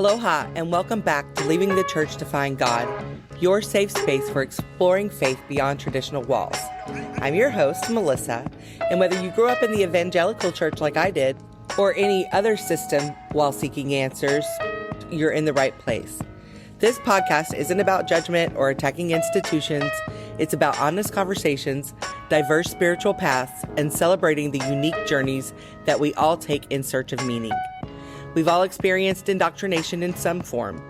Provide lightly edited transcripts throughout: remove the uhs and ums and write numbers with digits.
Aloha and welcome back to Leaving the Church to Find God, your safe space for exploring faith beyond traditional walls. I'm your host, Melissa, and whether you grew up in the evangelical church like I did, or any other system while seeking answers, you're in the right place. This podcast isn't about judgment or attacking institutions. It's about honest conversations, diverse spiritual paths, and celebrating the unique journeys that we all take in search of meaning. We've all experienced indoctrination in some form,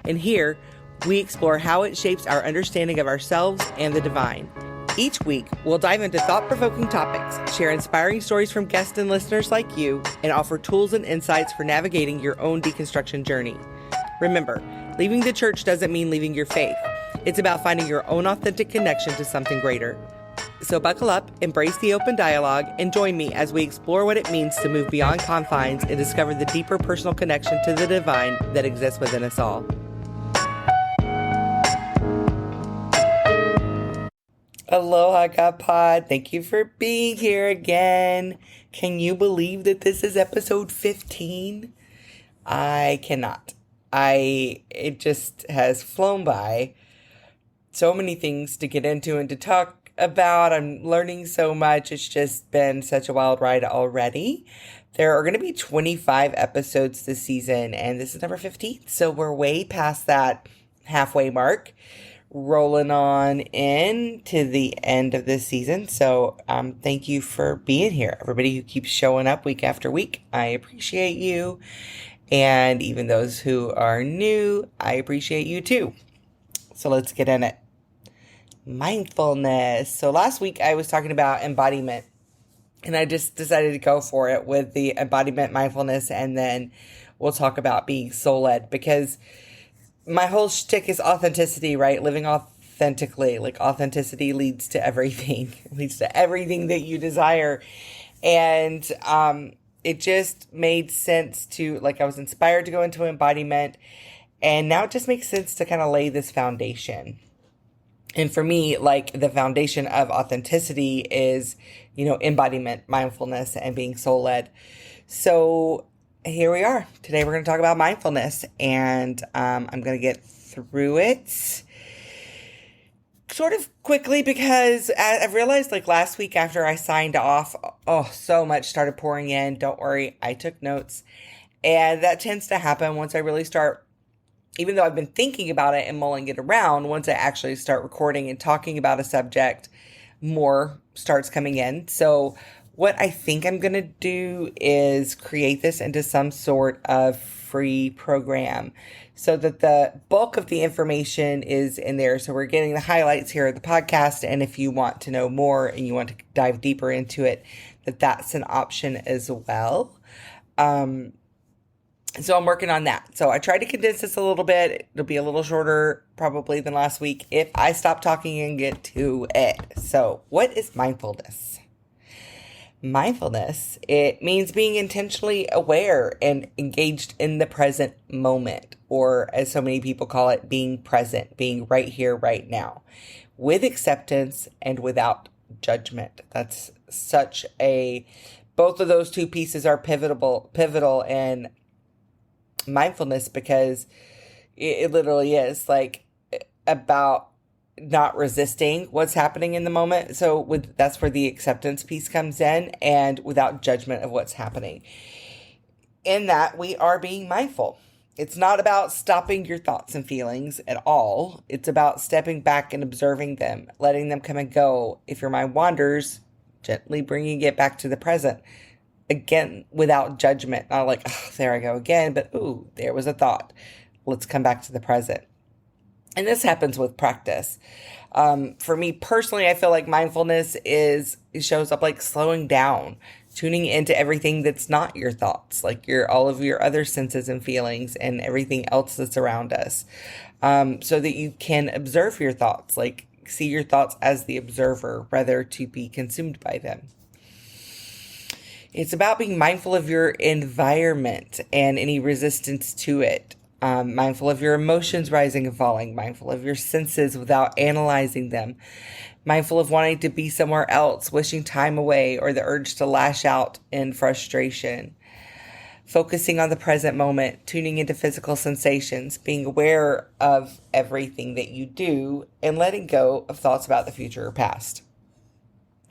and here we explore how it shapes our understanding of ourselves and the divine. Each week, we'll dive into thought-provoking topics, share inspiring stories from guests and listeners like you, and offer tools and insights for navigating your own deconstruction journey. Remember, leaving the church doesn't mean leaving your faith. It's about finding your own authentic connection to something greater. So buckle up, embrace the open dialogue, and join me as we explore what it means to move beyond confines and discover the deeper personal connection to the divine that exists within us all. Aloha, God Pod. Thank you for being here again. Can you believe that this is episode 15? I cannot. It just has flown by. So many things to get into and to talk about. I'm learning so much. It's just been such a wild ride already. There are going to be 25 episodes this season, and this is number 15. So we're way past that halfway mark, rolling on in to the end of this season. So thank you for being here. Everybody who keeps showing up week after week, I appreciate you. And even those who are new, I appreciate you too. So let's get in it. Mindfulness. So last week I was talking about embodiment, and I just decided to go for it with the embodiment mindfulness, and then we'll talk about being soul-led, because my whole shtick is authenticity, right? Living authentically. Like, authenticity leads to everything. It leads to everything that you desire. And it just made sense to, like, I was inspired to go into embodiment, and now it just makes sense to kind of lay this foundation. And for me, like, the foundation of authenticity is, embodiment, mindfulness, and being soul-led. So here we are. Today we're going to talk about mindfulness, and I'm going to get through it sort of quickly, because I've realized, like, last week after I signed off, so much started pouring in. Don't worry, I took notes. And that tends to happen once I really start, even though I've been thinking about it and mulling it around, once I actually start recording and talking about a subject, more starts coming in. So what I think I'm going to do is create this into some sort of free program so that the bulk of the information is in there. So we're getting the highlights here of the podcast. And if you want to know more and you want to dive deeper into it, that's an option as well. So I'm working on that. So I tried to condense this a little bit. It'll be a little shorter probably than last week if I stop talking and get to it. So what is mindfulness? Mindfulness, it means being intentionally aware and engaged in the present moment, or as so many people call it, being present, being right here, right now, with acceptance and without judgment. That's both of those two pieces are pivotal in mindfulness, because it literally is like about not resisting what's happening in the moment. So that's where the acceptance piece comes in, and without judgment of what's happening. In that, we are being mindful. It's not about stopping your thoughts and feelings at all. It's about stepping back and observing them, letting them come and go. If your mind wanders, gently bringing it back to the present. Again, without judgment, not like, there I go again, but there was a thought. Let's come back to the present. And this happens with practice. For me personally, I feel like mindfulness it shows up like slowing down, tuning into everything that's not your thoughts, like all of your other senses and feelings and everything else that's around us, so that you can observe your thoughts, like see your thoughts as the observer rather to be consumed by them. It's about being mindful of your environment and any resistance to it. Mindful of your emotions rising and falling. Mindful of your senses without analyzing them. Mindful of wanting to be somewhere else, wishing time away, or the urge to lash out in frustration. focusing on the present moment, tuning into physical sensations, being aware of everything that you do, and letting go of thoughts about the future or past.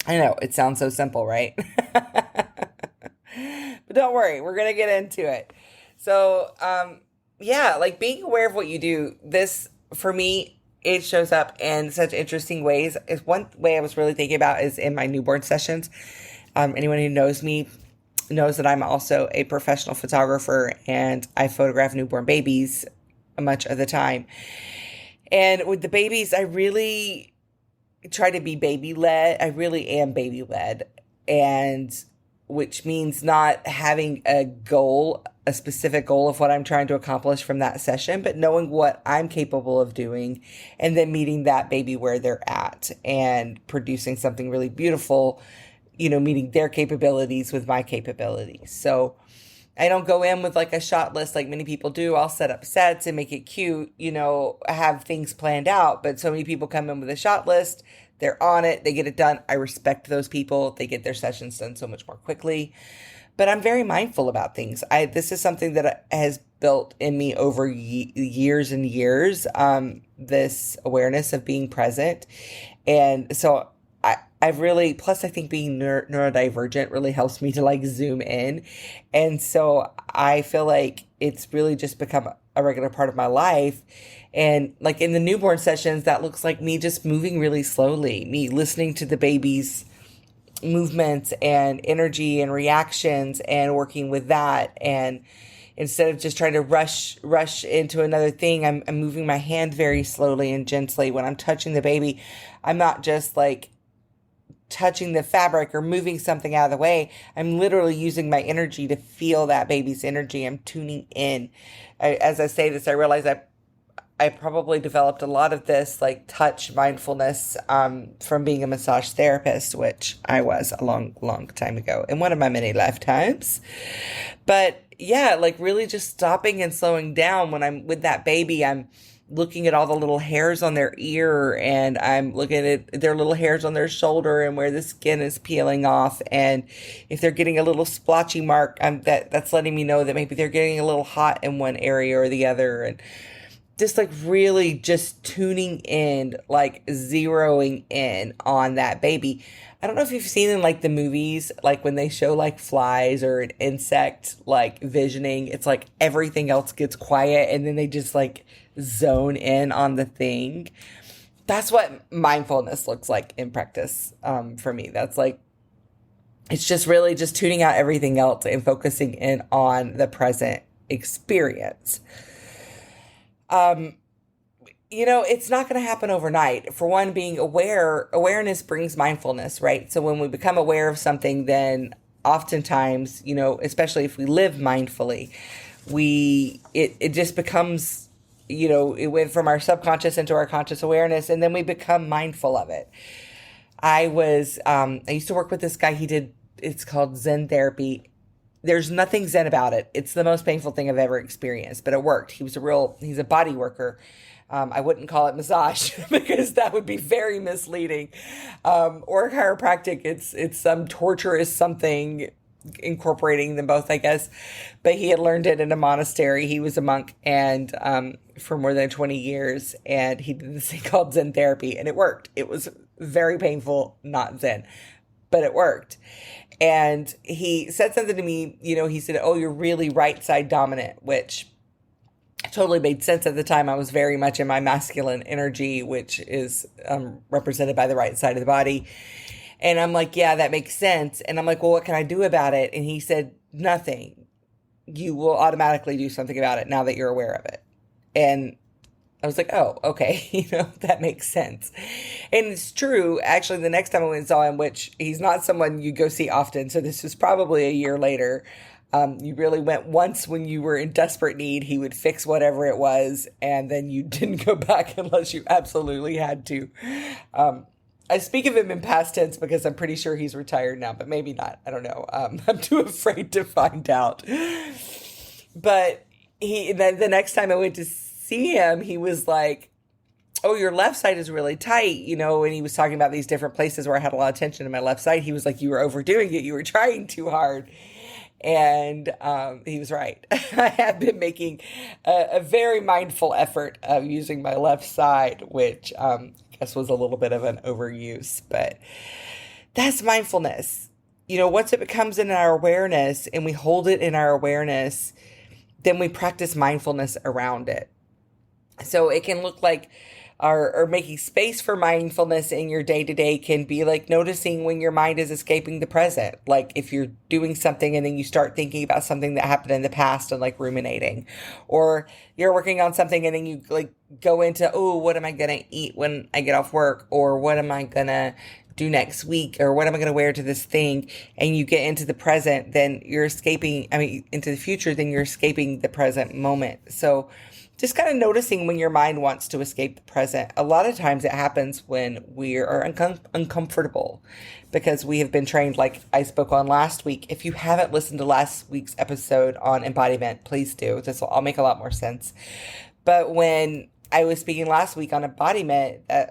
I know, it sounds so simple, right? But don't worry, we're going to get into it. So, yeah, like being aware of what you do, this, for me, it shows up in such interesting ways. Is one way I was really thinking about is in my newborn sessions. Anyone who knows me knows that I'm also a professional photographer and I photograph newborn babies much of the time. And with the babies, I really try to be baby led. I really am baby led. And which means not having a goal, a specific goal of what I'm trying to accomplish from that session, but knowing what I'm capable of doing and then meeting that baby where they're at and producing something really beautiful, meeting their capabilities with my capabilities. So I don't go in with like a shot list like many people do. I'll set up sets and make it cute, have things planned out. But so many people come in with a shot list. They're on it. They get it done. I respect those people. They get their sessions done so much more quickly. But I'm very mindful about things. This is something that has built in me over years and years, this awareness of being present. And so I've really, plus I think being neurodivergent really helps me to like zoom in. And so I feel like it's really just become a regular part of my life. And like in the newborn sessions, that looks like me just moving really slowly, me listening to the baby's movements and energy and reactions and working with that. And instead of just trying to rush into another thing, I'm moving my hand very slowly and gently. When I'm touching the baby, I'm not just like touching the fabric or moving something out of the way. I'm literally using my energy to feel that baby's energy. I'm tuning in. As I say this, I realize I probably developed a lot of this like touch mindfulness from being a massage therapist, which I was a long time ago in one of my many lifetimes. But yeah, like really just stopping and slowing down when I'm with that baby. I'm looking at all the little hairs on their ear, and I'm looking at their little hairs on their shoulder and where the skin is peeling off. And if they're getting a little splotchy mark, that's letting me know that maybe they're getting a little hot in one area or the other. And just like really just tuning in, like zeroing in on that baby. I don't know if you've seen in like the movies, like when they show like flies or an insect like visioning, it's like everything else gets quiet and then they just like zone in on the thing. That's what mindfulness looks like in practice for me. That's like, it's just really just tuning out everything else and focusing in on the present experience. It's not going to happen overnight. For one, being awareness brings mindfulness, right? So when we become aware of something, then oftentimes, especially if we live mindfully, it just becomes, it went from our subconscious into our conscious awareness, and then we become mindful of it. I used to work with this guy. It's called Zen therapy. There's nothing Zen about it. It's the most painful thing I've ever experienced, but it worked. He's a body worker. I wouldn't call it massage because that would be very misleading. Or chiropractic. It's some torturous something incorporating them both, I guess. But he had learned it in a monastery. He was a monk and for more than 20 years. And he did this thing called Zen therapy, and it worked. It was very painful, not Zen, but it worked. And he said something to me, he said, "Oh, you're really right side dominant," which totally made sense at the time. I was very much in my masculine energy, which is represented by the right side of the body. And I'm like, yeah, that makes sense. And I'm like, well, what can I do about it? And he said, nothing. You will automatically do something about it now that you're aware of it. And I was like, oh, okay, that makes sense. And it's true. Actually, the next time I went and saw him, which he's not someone you go see often, so this was probably a year later. You really went once when you were in desperate need. He would fix whatever it was, and then you didn't go back unless you absolutely had to. I speak of him in past tense because I'm pretty sure he's retired now, but maybe not. I don't know. I'm too afraid to find out. But the next time I went to see him, he was like, "Oh, your left side is really tight," and he was talking about these different places where I had a lot of tension in my left side. He was like, "You were overdoing it. You were trying too hard." And he was right. I have been making a very mindful effort of using my left side, which I guess was a little bit of an overuse, but that's mindfulness. Once it becomes in our awareness and we hold it in our awareness, then we practice mindfulness around it. So it can look like or making space for mindfulness in your day to day can be like noticing when your mind is escaping the present. Like if you're doing something and then you start thinking about something that happened in the past and like ruminating, or you're working on something and then you like go into, oh, what am I going to eat when I get off work? Or what am I going to do next week? Or what am I going to wear to this thing? And you get into the present, then you're escaping, into the future, then you're escaping the present moment. So just kind of noticing when your mind wants to escape the present. A lot of times it happens when we are uncomfortable because we have been trained, like I spoke on last week. If you haven't listened to last week's episode on embodiment, please do. This will all make a lot more sense. But when I was speaking last week on embodiment, that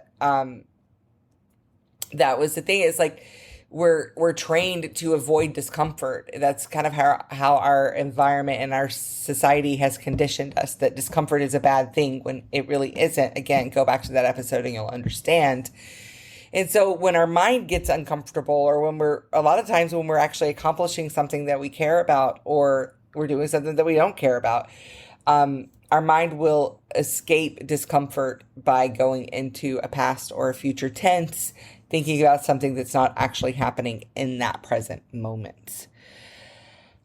was the thing. It's like we're trained to avoid discomfort. That's kind of how our environment and our society has conditioned us, that discomfort is a bad thing when it really isn't. Again, go back to that episode and you'll understand. And so when our mind gets uncomfortable, or a lot of times when we're actually accomplishing something that we care about, or we're doing something that we don't care about, our mind will escape discomfort by going into a past or a future tense, thinking about something that's not actually happening in that present moment.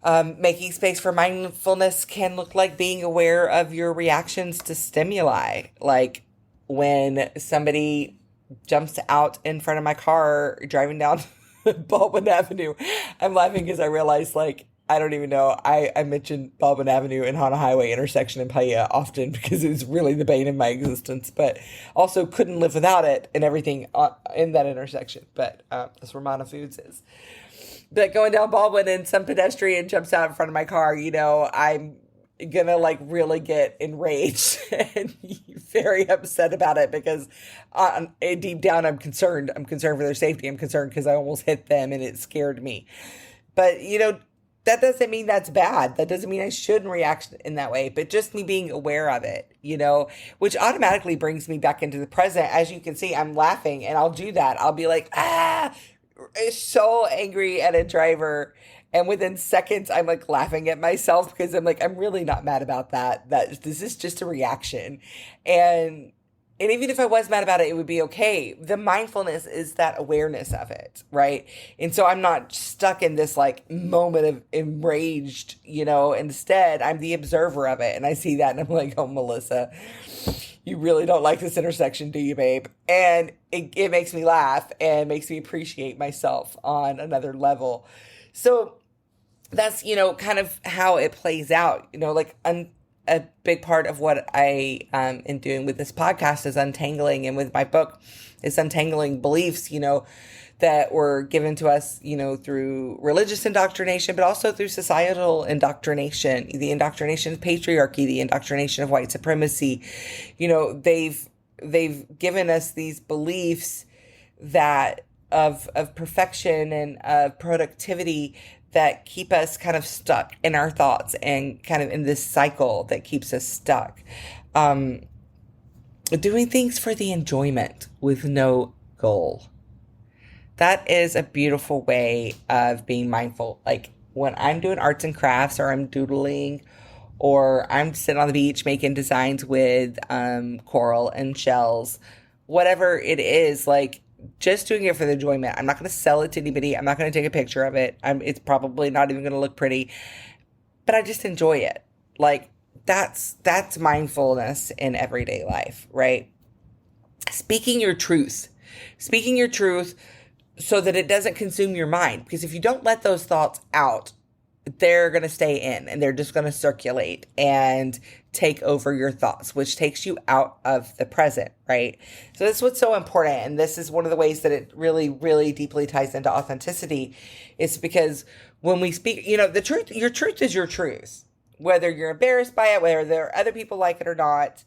Making space for mindfulness can look like being aware of your reactions to stimuli. Like when somebody jumps out in front of my car driving down Baldwin Avenue, I'm laughing because I realize, like, I don't even know. I mentioned Baldwin Avenue and Hana Highway intersection in Paia often because it's really the bane of my existence, but also couldn't live without it and everything in that intersection. But that's where Mana Foods is. But going down Baldwin and some pedestrian jumps out in front of my car, I'm gonna like really get enraged and very upset about it because deep down I'm concerned. I'm concerned for their safety. I'm concerned because I almost hit them and it scared me. But that doesn't mean that's bad. That doesn't mean I shouldn't react in that way, but just me being aware of it, which automatically brings me back into the present. As you can see, I'm laughing and I'll do that. I'll be like, so angry at a driver. And within seconds, I'm like laughing at myself because I'm like, I'm really not mad about that. This is just a reaction. And even if I was mad about it, it would be okay. The mindfulness is that awareness of it, right? And so I'm not stuck in this like moment of enraged, instead I'm the observer of it. And I see that and I'm like, oh, Melissa, you really don't like this intersection, do you, babe? And it makes me laugh and makes me appreciate myself on another level. So that's, kind of how it plays out, a big part of what I am doing with this podcast is untangling, and with my book is untangling beliefs, that were given to us, through religious indoctrination, but also through societal indoctrination, the indoctrination of patriarchy, the indoctrination of white supremacy. They've given us these beliefs that of perfection and of productivity that keep us kind of stuck in our thoughts and kind of in this cycle that keeps us stuck. Doing things for the enjoyment with no goal. That is a beautiful way of being mindful. Like when I'm doing arts and crafts, or I'm doodling, or I'm sitting on the beach making designs with coral and shells, whatever it is, like just doing it for the enjoyment. I'm not going to sell it to anybody. I'm not going to take a picture of it. It's probably not even going to look pretty, but I just enjoy it. Like that's mindfulness in everyday life, right? Speaking your truth so that it doesn't consume your mind. Because if you don't let those thoughts out, they're going to stay in and they're just going to circulate and take over your thoughts, which takes you out of the present, right? So that's what's so important. And this is one of the ways that it really, really deeply ties into authenticity, is because when we speak, the truth, your truth is your truth, whether you're embarrassed by it, whether there are other people like it or not,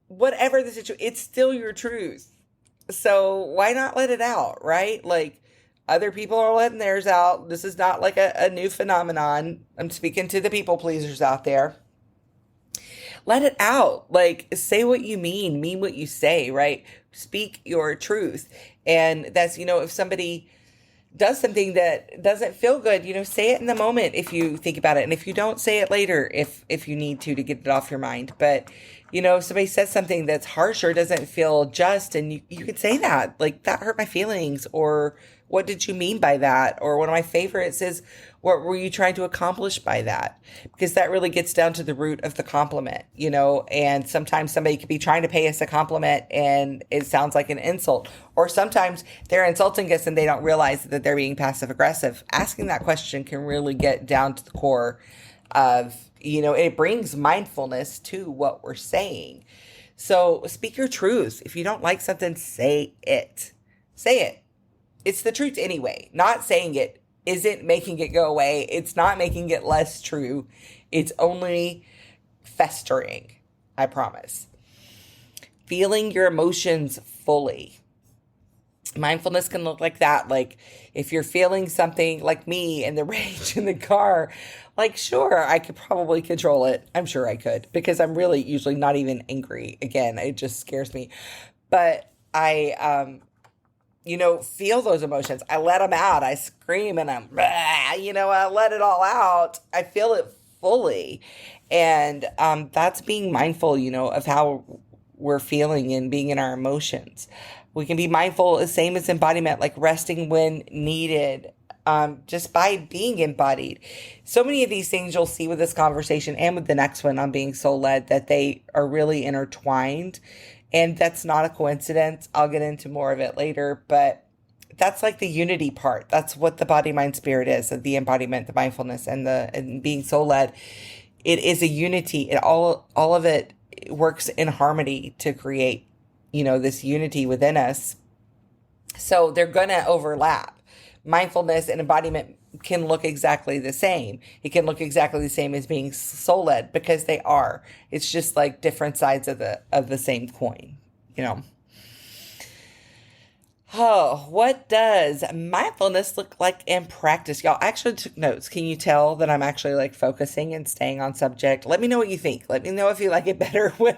whatever the situation, it's still your truth. So why not let it out, right? Like, Other people are letting theirs out. This is not like a new phenomenon. I'm speaking to the people pleasers out there. Let it out. Like, say what you mean what you say, right? Speak your truth. And that's, if somebody does something that doesn't feel good, say it in the moment if you think about it. And if you don't, say it later if you need to get it off your mind. But, if somebody says something that's harsh or doesn't feel just, and you could say that, like, that hurt my feelings, or what did you mean by that? Or one of my favorites is, what were you trying to accomplish by that? Because that really gets down to the root of the compliment, and sometimes somebody could be trying to pay us a compliment and it sounds like an insult. Or sometimes they're insulting us and they don't realize that they're being passive aggressive. Asking that question can really get down to the core of, it brings mindfulness to what we're saying. So speak your truth. If you don't like something, say it. Say it. It's the truth anyway. Not saying it isn't making it go away. It's not making it less true. It's only festering, I promise. Feeling your emotions fully. Mindfulness can look like that. Like, if you're feeling something like me and the rage in the car, like, sure, I could probably control it. I'm sure I could, because I'm really usually not even angry. Again, it just scares me. But I, feel those emotions. I let them out. I scream and I let it all out. I feel it fully. And that's being mindful, of how we're feeling and being in our emotions. We can be mindful, the same as embodiment, like resting when needed, just by being embodied. So many of these things you'll see with this conversation and with the next one on being soul-led, that they are really intertwined. And that's not a coincidence. I'll get into more of it later, but that's like the unity part. That's what the body, mind, spirit is, the embodiment, the mindfulness, and being soul-led. It is a unity. All of it works in harmony to create, this unity within us. So they're going to overlap. Mindfulness and embodiment can look exactly the same. It can look exactly the same as being soul-led, because they are. It's just like different sides of the same coin, Oh, what does mindfulness look like in practice? Y'all, I actually took notes. Can you tell that I'm actually like focusing and staying on subject? Let me know what you think. Let me know if you like it better when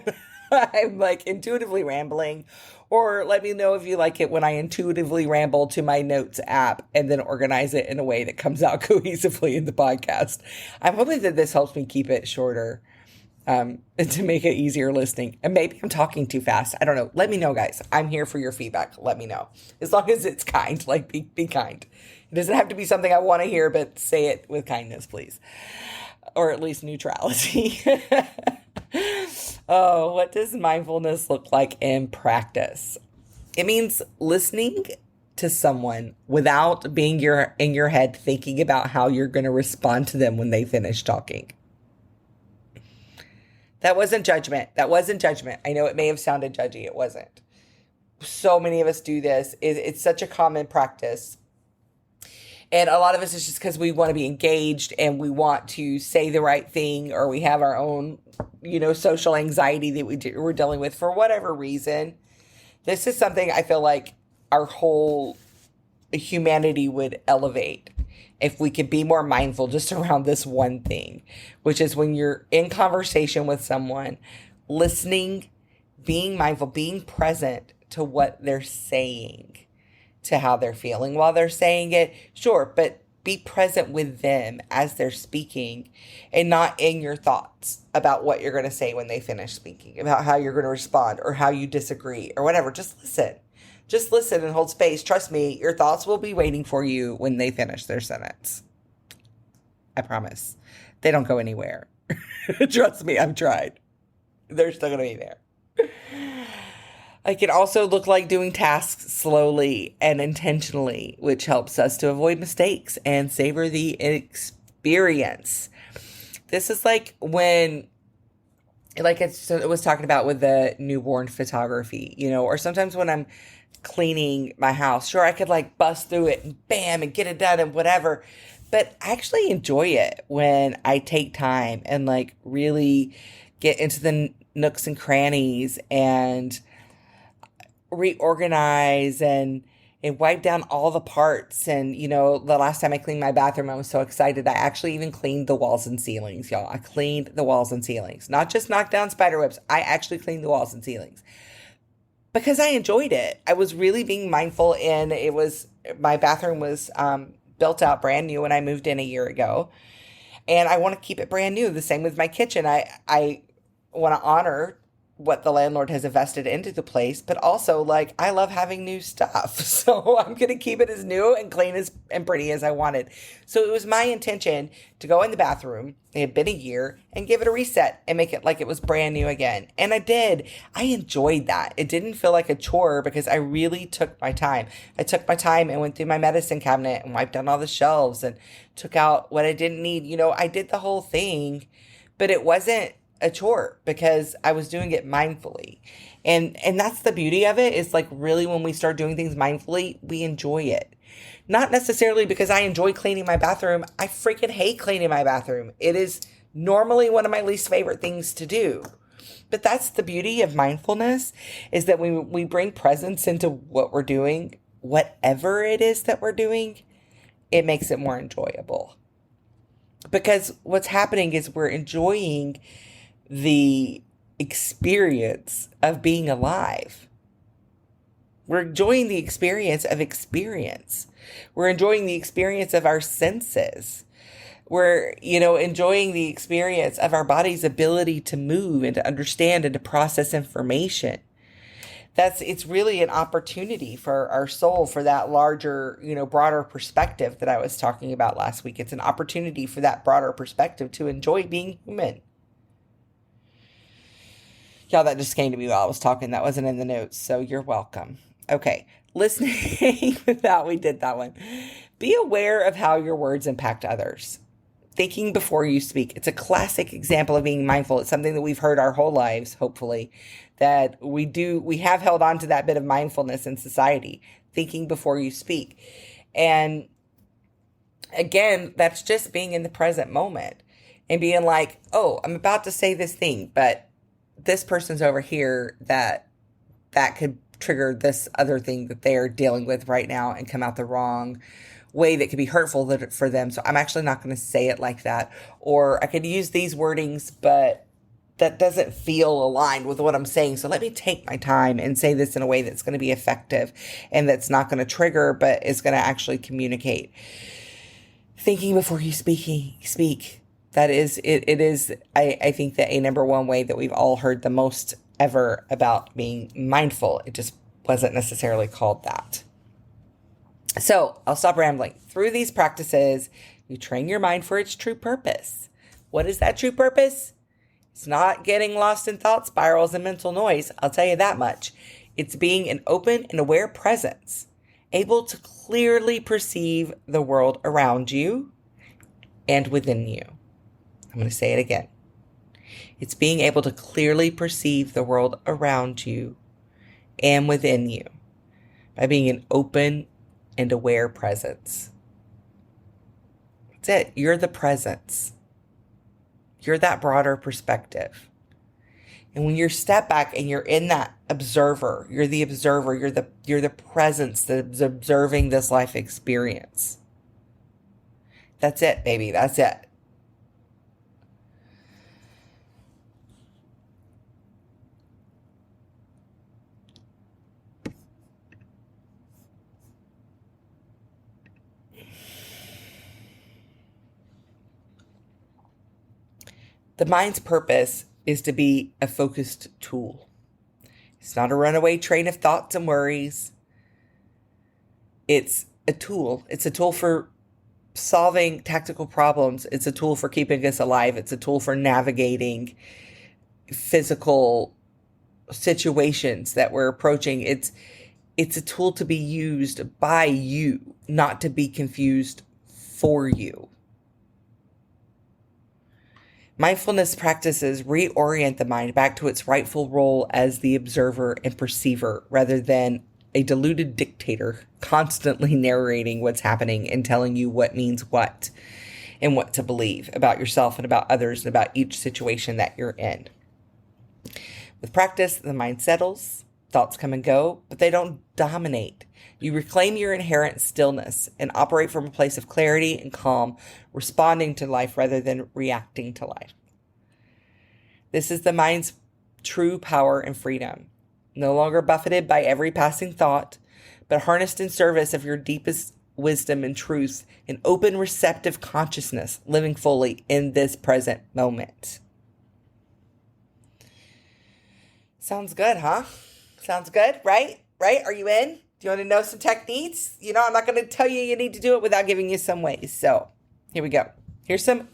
I'm like intuitively rambling, or let me know if you like it when I intuitively ramble to my notes app and then organize it in a way that comes out cohesively in the podcast. I'm hoping that this helps me keep it shorter, to make it easier listening. And maybe I'm talking too fast. I don't know. Let me know, guys. I'm here for your feedback. Let me know. As long as it's kind, like be kind. It doesn't have to be something I want to hear, but say it with kindness, please. Or at least neutrality. Oh, what does mindfulness look like in practice? It means listening to someone without being in your head thinking about how you're going to respond to them when they finish talking. That wasn't judgment. That wasn't judgment. I know it may have sounded judgy. It wasn't. So many of us do this. It's such a common practice. And a lot of us is just because we want to be engaged and we want to say the right thing, or we have our own, social anxiety that we're dealing with for whatever reason. This is something I feel like our whole humanity would elevate if we could be more mindful just around this one thing, which is when you're in conversation with someone, listening, being mindful, being present to what they're saying, to how they're feeling while they're saying it. Sure, but be present with them as they're speaking, and not in your thoughts about what you're going to say when they finish speaking, about how you're going to respond or how you disagree or whatever. Just listen. Just listen and hold space. Trust me, your thoughts will be waiting for you when they finish their sentence. I promise. They don't go anywhere. Trust me, I've tried. They're still going to be there. It can also look like doing tasks slowly and intentionally, which helps us to avoid mistakes and savor the experience. This is like when, like it was talking about with the newborn photography, or sometimes when I'm cleaning my house. Sure, I could like bust through it and bam and get it done and whatever. But I actually enjoy it when I take time and like really get into the nooks and crannies and reorganize and and wipe down all the parts. And, the last time I cleaned my bathroom, I was so excited. I actually even cleaned the walls and ceilings, y'all. I cleaned the walls and ceilings, not just knocked down spider webs. I actually cleaned the walls and ceilings because I enjoyed it. I was really being mindful, and my bathroom was built out brand new when I moved in a year ago. And I want to keep it brand new. The same with my kitchen. I want to honor what the landlord has invested into the place, but also, like, I love having new stuff. So I'm going to keep it as new and clean and pretty as I wanted. So it was my intention to go in the bathroom. It had been a year, and give it a reset and make it like it was brand new again. And I did. I enjoyed that. It didn't feel like a chore because I really took my time. I took my time and went through my medicine cabinet and wiped down all the shelves and took out what I didn't need. I did the whole thing, but it wasn't a chore because I was doing it mindfully. And that's the beauty of it, is like, really, when we start doing things mindfully, we enjoy it. Not necessarily because I enjoy cleaning my bathroom. I freaking hate cleaning my bathroom. It is normally one of my least favorite things to do. But that's the beauty of mindfulness, is that when we bring presence into what we're doing, whatever it is that we're doing, it makes it more enjoyable. Because what's happening is we're enjoying the experience of being alive. We're enjoying the experience of experience. We're enjoying the experience of our senses. We're, enjoying the experience of our body's ability to move and to understand and to process information. It's really an opportunity for our soul, for that larger, broader perspective that I was talking about last week. It's an opportunity for that broader perspective to enjoy being human. Y'all, that just came to me while I was talking. That wasn't in the notes, so you're welcome. Okay, listening with that, we did that one. Be aware of how your words impact others. Thinking before you speak. It's a classic example of being mindful. It's something that we've heard our whole lives, hopefully, that we have held on to that bit of mindfulness in society. Thinking before you speak. And again, that's just being in the present moment and being like, oh, I'm about to say this thing, but this person's over here that could trigger this other thing that they're dealing with right now and come out the wrong way that could be hurtful for them. So I'm actually not going to say it like that. Or I could use these wordings, but that doesn't feel aligned with what I'm saying. So let me take my time and say this in a way that's going to be effective and that's not going to trigger, but is going to actually communicate. Thinking before you speak. That is, it is, I think, that a number one way that we've all heard the most ever about being mindful. It just wasn't necessarily called that. So I'll stop rambling. Through these practices, you train your mind for its true purpose. What is that true purpose? It's not getting lost in thought spirals and mental noise. I'll tell you that much. It's being an open and aware presence, able to clearly perceive the world around you and within you. I'm going to say it again. It's being able to clearly perceive the world around you and within you by being an open and aware presence. That's it. You're the presence. You're that broader perspective. And when you step back and you're in that observer, you're the observer, you're the presence that's observing this life experience. That's it, baby. That's it. The mind's purpose is to be a focused tool. It's not a runaway train of thoughts and worries. It's a tool. It's a tool for solving tactical problems. It's a tool for keeping us alive. It's a tool for navigating physical situations that we're approaching. It's a tool to be used by you, not to be confused for you. Mindfulness practices reorient the mind back to its rightful role as the observer and perceiver, rather than a deluded dictator constantly narrating what's happening and telling you what means what and what to believe about yourself and about others and about each situation that you're in. With practice, the mind settles, Thoughts come and go, but they don't dominate. You reclaim your inherent stillness and operate from a place of clarity and calm, responding to life rather than reacting to life. This is the mind's true power and freedom. No longer buffeted by every passing thought, but harnessed in service of your deepest wisdom and truth, an open, receptive consciousness, living fully in this present moment. Sounds good, huh? Sounds good, right? Right? Are you in? Do you want to know some techniques? I'm not going to tell you need to do it without giving you some ways. So here we go. Here's some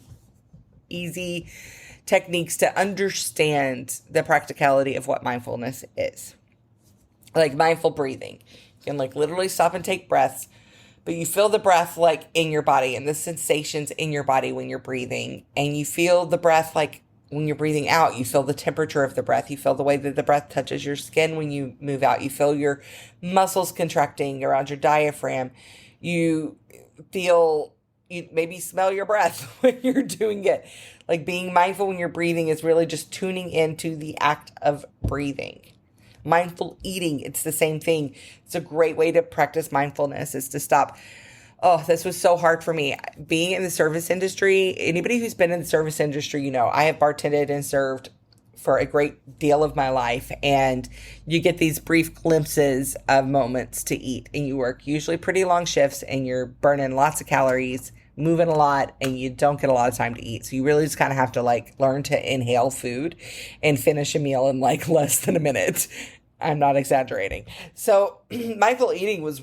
easy techniques to understand the practicality of what mindfulness is. Like mindful breathing. You can literally stop and take breaths, but you feel the breath in your body and the sensations in your body when you're breathing. And you feel the breath when you're breathing out, you feel the temperature of the breath. You feel the way that the breath touches your skin when you move out. You feel your muscles contracting around your diaphragm. You maybe smell your breath when you're doing it. Being mindful when you're breathing is really just tuning into the act of breathing. Mindful eating, it's the same thing. It's a great way to practice mindfulness, is to stop. Oh, this was so hard for me. Being in the service industry, anybody who's been in the service industry, I have bartended and served for a great deal of my life. And you get these brief glimpses of moments to eat. And you work usually pretty long shifts and you're burning lots of calories, moving a lot, and you don't get a lot of time to eat. So you really just kind of have to learn to inhale food and finish a meal in less than a minute. I'm not exaggerating. So mindful eating was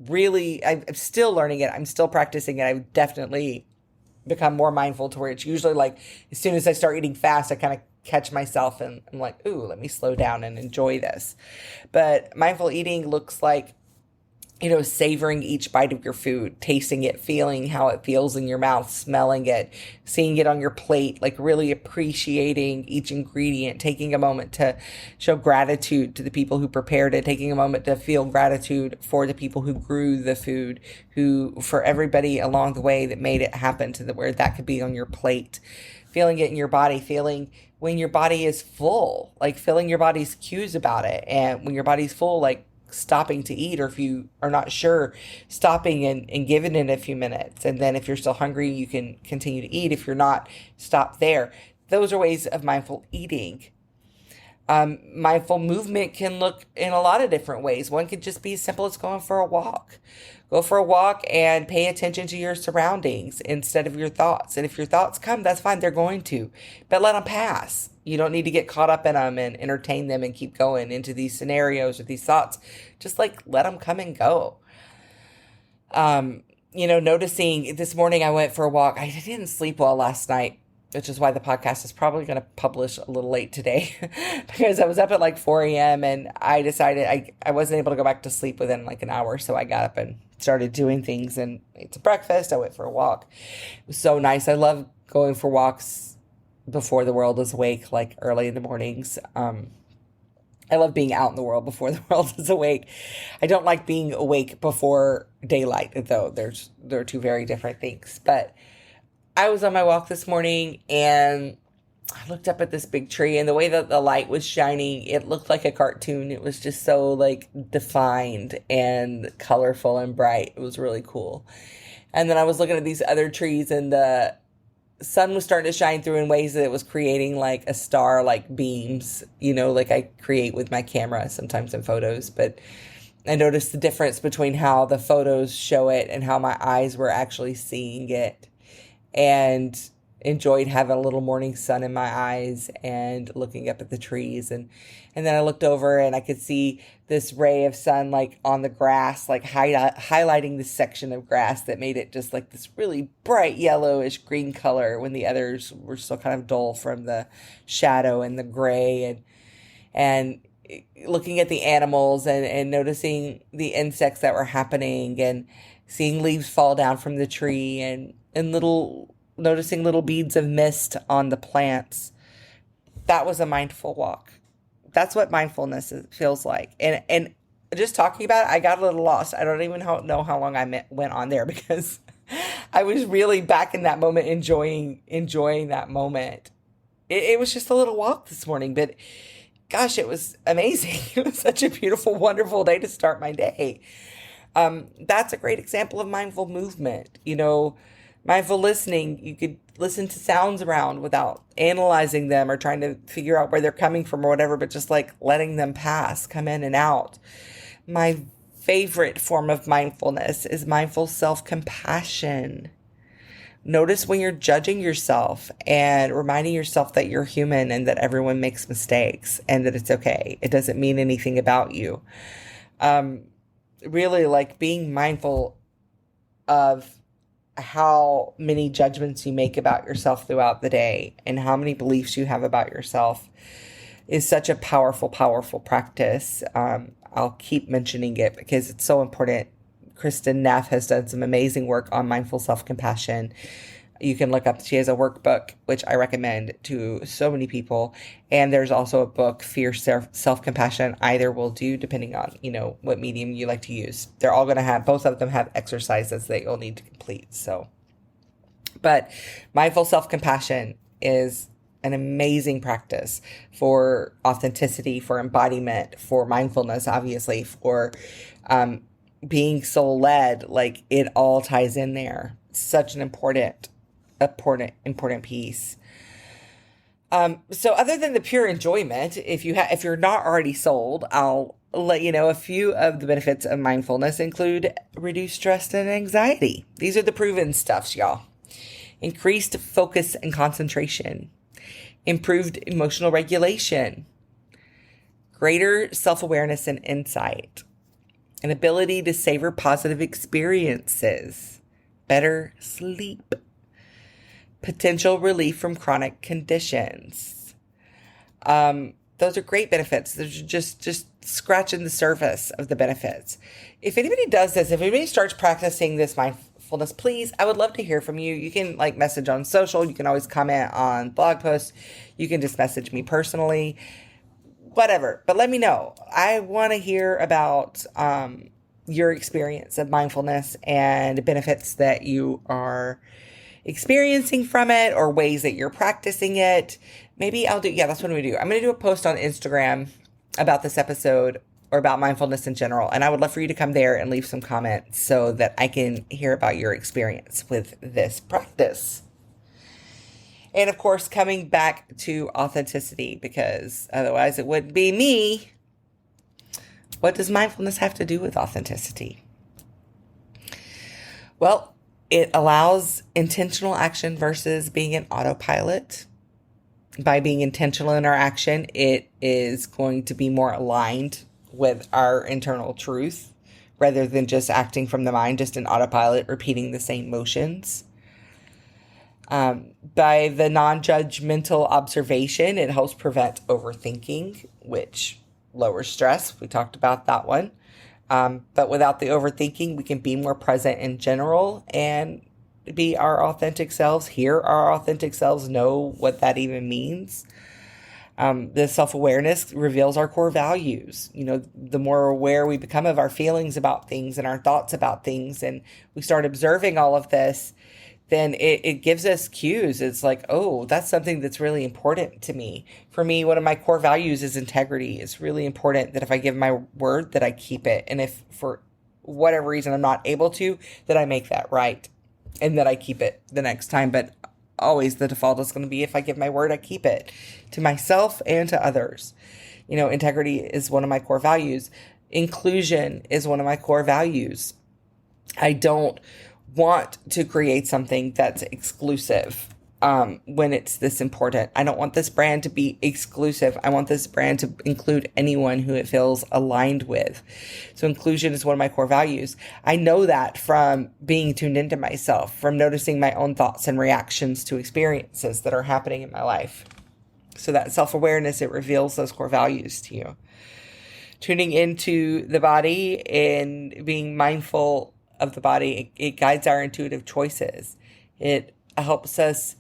really, I'm still learning it. I'm still practicing it. I've definitely become more mindful to where it's usually as soon as I start eating fast, I kind of catch myself and I'm like, ooh, let me slow down and enjoy this. But mindful eating looks like, savoring each bite of your food, tasting it, feeling how it feels in your mouth, smelling it, seeing it on your plate, really appreciating each ingredient, taking a moment to show gratitude to the people who prepared it, taking a moment to feel gratitude for the people who grew the food, for everybody along the way that made it happen to where that could be on your plate, feeling it in your body, feeling when your body is full, feeling your body's cues about it. And when your body's full, stopping to eat, or if you are not sure, stopping and giving it a few minutes. And then if you're still hungry, you can continue to eat. If you're not, stop there. Those are ways of mindful eating. Mindful movement can look in a lot of different ways. One could just be as simple as going for a walk. Go for a walk and pay attention to your surroundings instead of your thoughts. And if your thoughts come, that's fine. They're going to. But let them pass. You don't need to get caught up in them and entertain them and keep going into these scenarios or these thoughts. Just let them come and go. Noticing this morning I went for a walk. I didn't sleep well last night, which is why the podcast is probably going to publish a little late today because I was up at 4 a.m. and I decided I wasn't able to go back to sleep within an hour. So I got up and started doing things and ate some breakfast. I went for a walk. It was so nice. I love going for walks before the world is awake, early in the mornings. I love being out in the world before the world is awake. I don't like being awake before daylight, though. They're two very different things. But I was on my walk this morning and I looked up at this big tree, and the way that the light was shining, it looked like a cartoon. It was just so defined and colorful and bright. It was really cool. And then I was looking at these other trees, and the sun was starting to shine through in ways that it was creating a star, beams, I create with my camera sometimes in photos. But I noticed the difference between how the photos show it and how my eyes were actually seeing it, and enjoyed having a little morning sun in my eyes and looking up at the trees. And then I looked over and I could see this ray of sun on the grass, highlighting this section of grass that made it just this really bright yellowish green color when the others were still kind of dull from the shadow and the gray. And looking at the animals and noticing the insects that were happening and seeing leaves fall down from the tree and noticing little beads of mist on the plants. That was a mindful walk. That's what mindfulness feels like. And just talking about it, I got a little lost. I don't even know how long I went on there because I was really back in that moment, enjoying that moment. It was just a little walk this morning, but gosh, it was amazing. It was such a beautiful, wonderful day to start my day. That's a great example of mindful movement. Mindful listening, you could listen to sounds around without analyzing them or trying to figure out where they're coming from or whatever, but just like letting them pass, come in and out. My favorite form of mindfulness is mindful self-compassion. Notice when you're judging yourself and reminding yourself that you're human and that everyone makes mistakes and that it's okay. It doesn't mean anything about you. Really like being mindful of how many judgments you make about yourself throughout the day and how many beliefs you have about yourself is such a powerful, powerful practice. I'll keep mentioning it because it's so important. Kristen Neff has done some amazing work on mindful self-compassion. You can look up, she has a workbook, which I recommend to so many people. And there's also a book, Fierce Self-Compassion. Either will do, depending on, what medium you like to use. They're all going to have, both of them have exercises that you'll need to complete. But mindful self-compassion is an amazing practice for authenticity, for embodiment, for mindfulness, obviously, for being soul-led. Like, it all ties in there. Such an important piece. So other than the pure enjoyment, if you're not already sold, I'll let you know a few of the benefits of mindfulness include reduced stress and anxiety. These are the proven stuffs, y'all. Increased focus and concentration, improved emotional regulation, greater self-awareness and insight, an ability to savor positive experiences, better sleep, potential relief from chronic conditions. Those are great benefits. They're just scratching the surface of the benefits. If anybody does this, if anybody starts practicing this mindfulness, please, I would love to hear from you. You can message on social. You can always comment on blog posts. You can just message me personally, whatever. But let me know. I want to hear about your experience of mindfulness and benefits that you are experiencing from it or ways that you're practicing it. Maybe that's what I'm going to do. I'm going to do a post on Instagram about this episode or about mindfulness in general. And I would love for you to come there and leave some comments so that I can hear about your experience with this practice. And of course, coming back to authenticity, because otherwise it wouldn't be me. What does mindfulness have to do with authenticity? Well, it allows intentional action versus being an autopilot. By being intentional in our action, it is going to be more aligned with our internal truth rather than just acting from the mind, just an autopilot, repeating the same motions. By the non-judgmental observation, it helps prevent overthinking, which lowers stress. We talked about that one. But without the overthinking, we can be more present in general and be our authentic selves, hear our authentic selves, know what that even means. The self-awareness reveals our core values. The more aware we become of our feelings about things and our thoughts about things, and we start observing all of this, then it gives us cues. It's like, oh, that's something that's really important to me. For me, one of my core values is integrity. It's really important that if I give my word, that I keep it. And if for whatever reason I'm not able to, that I make that right and that I keep it the next time. But always the default is going to be if I give my word, I keep it to myself and to others. Integrity is one of my core values. Inclusion is one of my core values. I don't want to create something that's exclusive when it's this important. I don't want this brand to be exclusive. I want this brand to include anyone who it feels aligned with. So inclusion is one of my core values. I know that from being tuned into myself, from noticing my own thoughts and reactions to experiences that are happening in my life. So that self-awareness, it reveals those core values to you. Tuning into the body and being mindful of the body, it guides our intuitive choices. It helps us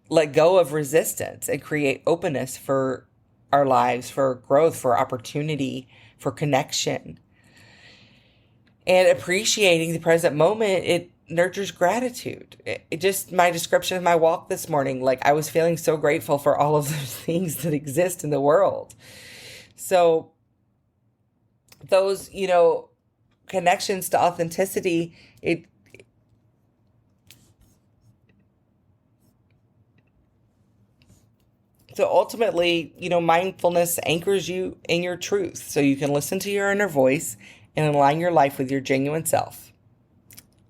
let go of resistance and create openness for our lives, for growth, for opportunity, for connection. And appreciating the present moment, it nurtures gratitude. It just, my description of my walk this morning, I was feeling so grateful for all of those things that exist in the world. So those, connections to authenticity, so ultimately, mindfulness anchors you in your truth so you can listen to your inner voice and align your life with your genuine self.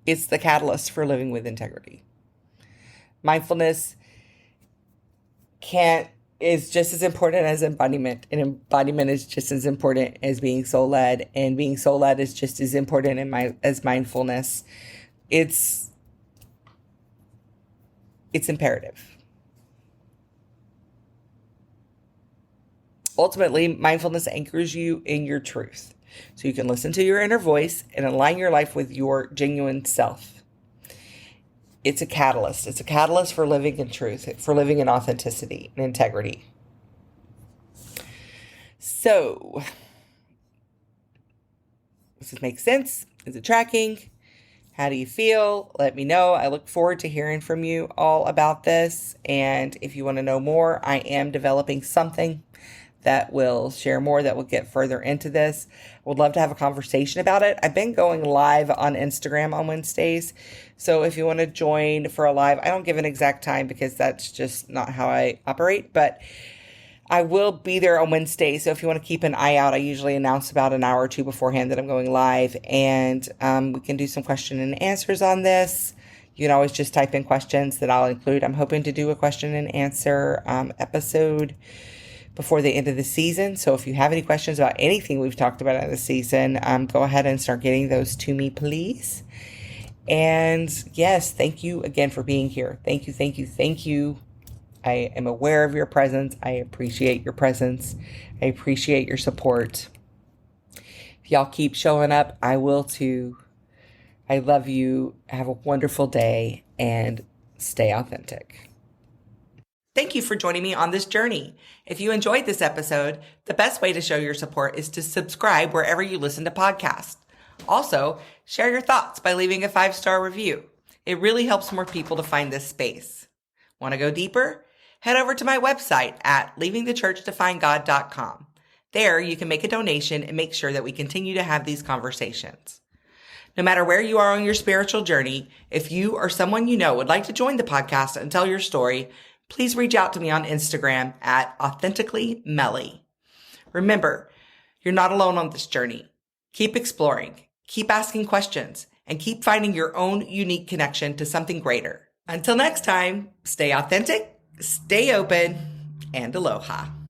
It's the catalyst for living with integrity. Mindfulness can't is just as important as embodiment, and embodiment is just as important as being soul led, and being soul led is just as important as mindfulness. It's imperative. Ultimately, mindfulness anchors you in your truth so you can listen to your inner voice and align your life with your genuine self. It's a catalyst. It's a catalyst for living in truth, for living in authenticity and integrity. So, does this make sense? Is it tracking? How do you feel? Let me know. I look forward to hearing from you all about this. And if you want to know more, I am developing something that will share more, that will get further into this. Would love to have a conversation about it. I've been going live on Instagram on Wednesdays. So if you want to join for a live, I don't give an exact time because that's just not how I operate, but I will be there on Wednesday. So if you want to keep an eye out, I usually announce about an hour or two beforehand that I'm going live, and we can do some question and answers on this. You can always just type in questions that I'll include. I'm hoping to do a question and answer episode before the end of the season. So if you have any questions about anything we've talked about in the season, go ahead and start getting those to me, please. And yes, thank you again for being here. Thank you, thank you, thank you. I am aware of your presence. I appreciate your presence. I appreciate your support. If y'all keep showing up, I will too. I love you. Have a wonderful day and stay authentic. Thank you for joining me on this journey. If you enjoyed this episode, the best way to show your support is to subscribe wherever you listen to podcasts. Also, share your thoughts by leaving a 5-star review. It really helps more people to find this space. Want to go deeper? Head over to my website at leavingthechurchtofindgod.com. There, you can make a donation and make sure that we continue to have these conversations. No matter where you are on your spiritual journey, if you or someone you know would like to join the podcast and tell your story, please reach out to me on Instagram at authenticallymelly. Remember, you're not alone on this journey. Keep exploring, keep asking questions, and keep finding your own unique connection to something greater. Until next time, stay authentic, stay open, and aloha.